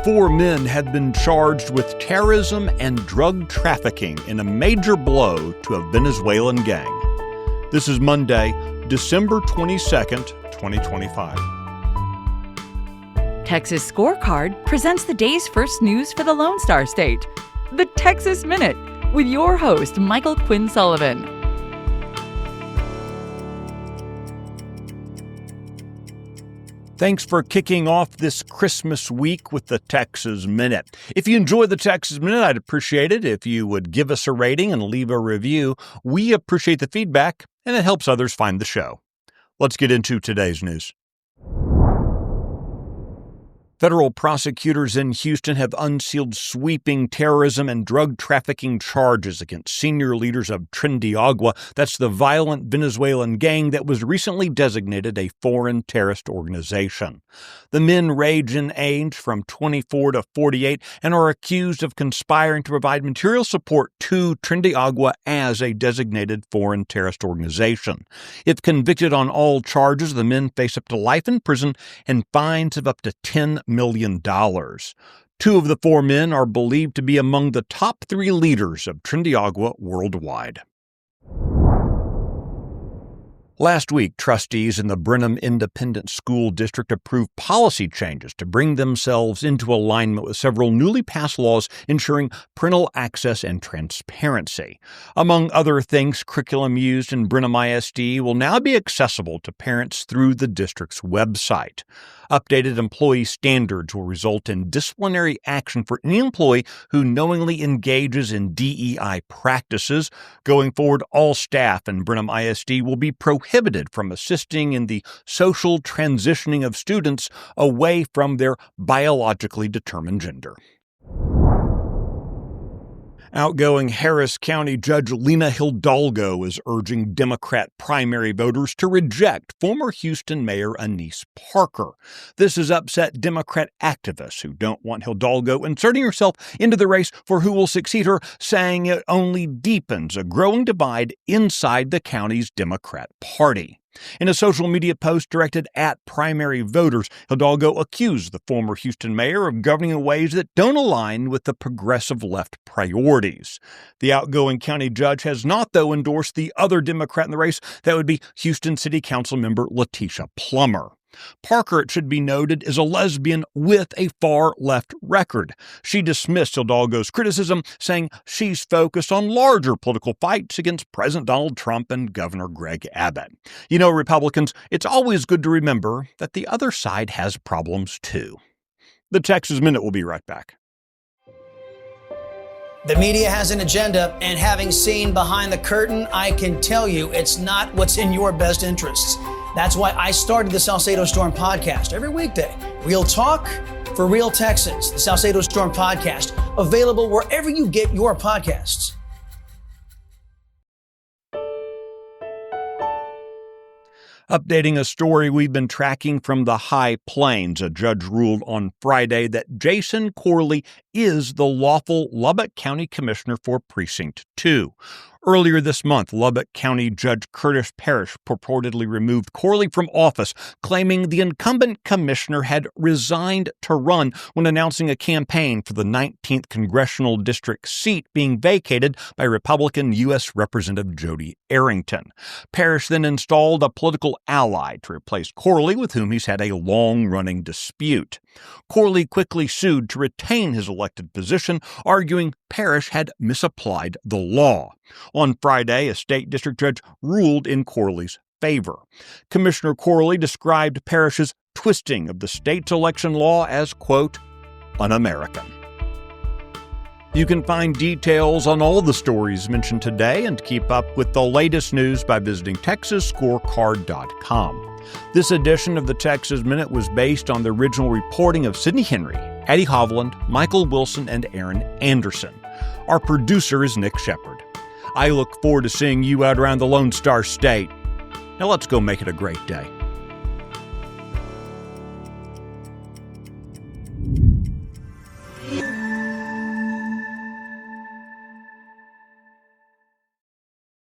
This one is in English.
4 men had been charged with terrorism and drug trafficking in a major blow to a Venezuelan gang. This is Monday, December 22nd, 2025. Texas Scorecard presents the day's first news for the Lone Star State. The Texas Minute, with your host, Michael Quinn Sullivan. Thanks for kicking off this Christmas week with the Texas Minute. If you enjoy the Texas Minute, I'd appreciate it if you would give us a rating and leave a review. We appreciate the feedback, and it helps others find the show. Let's get into today's news. Federal prosecutors in Houston have unsealed sweeping terrorism and drug trafficking charges against senior leaders of Agua. That's the violent Venezuelan gang that was recently designated a foreign terrorist organization. The men range in age from 24 to 48 and are accused of conspiring to provide material support to Agua as a designated foreign terrorist organization. If convicted on all charges, the men face up to life in prison and fines of up to $10 million. 2 of the 4 men are believed to be among the top 3 leaders of Agua worldwide. Last week, trustees in the Brenham Independent School District approved policy changes to bring themselves into alignment with several newly passed laws ensuring parental access and transparency. Among other things, curriculum used in Brenham ISD will now be accessible to parents through the district's website. Updated employee standards will result in disciplinary action for any employee who knowingly engages in DEI practices. Going forward, all staff in Brenham ISD will be prohibited from assisting in the social transitioning of students away from their biologically determined gender. Outgoing Harris County Judge Lena Hidalgo is urging Democrat primary voters to reject former Houston Mayor Annise Parker. This has upset Democrat activists who don't want Hidalgo inserting herself into the race for who will succeed her, saying it only deepens a growing divide inside the county's Democrat Party. In a social media post directed at primary voters, Hidalgo accused the former Houston mayor of governing in ways that don't align with the progressive left priorities. The outgoing county judge has not, though, endorsed the other Democrat in the race. That would be Houston City Council member Letitia Plummer. Parker, it should be noted, is a lesbian with a far-left record. She dismissed Hidalgo's criticism, saying she's focused on larger political fights against President Donald Trump and Governor Greg Abbott. You know, Republicans, it's always good to remember that the other side has problems, too. The Texas Minute will be right back. The media has an agenda, and having seen behind the curtain, I can tell you it's not what's in your best interests. That's why I started the Salcedo Storm podcast every weekday. Real talk for real Texans. The Salcedo Storm podcast, available wherever you get your podcasts. Updating a story we've been tracking from the High Plains, a judge ruled on Friday that Jason Corley is the lawful Lubbock County Commissioner for Precinct 2. Earlier this month, Lubbock County Judge Curtis Parrish purportedly removed Corley from office, claiming the incumbent commissioner had resigned to run when announcing a campaign for the 19th Congressional District seat being vacated by Republican U.S. Representative Jody Arrington. Parrish then installed a political ally to replace Corley, with whom he's had a long-running dispute. Corley quickly sued to retain his elected position, arguing Parrish had misapplied the law. On Friday, a state district judge ruled in Corley's favor. Commissioner Corley described Parrish's twisting of the state's election law as, quote, un-American. You can find details on all the stories mentioned today and keep up with the latest news by visiting TexasScorecard.com. This edition of the Texas Minute was based on the original reporting of Sidney Henry, Addie Hovland, Michael Wilson, and Aaron Anderson. Our producer is Nick Shepard. I look forward to seeing you out around the Lone Star State. Now let's go make it a great day.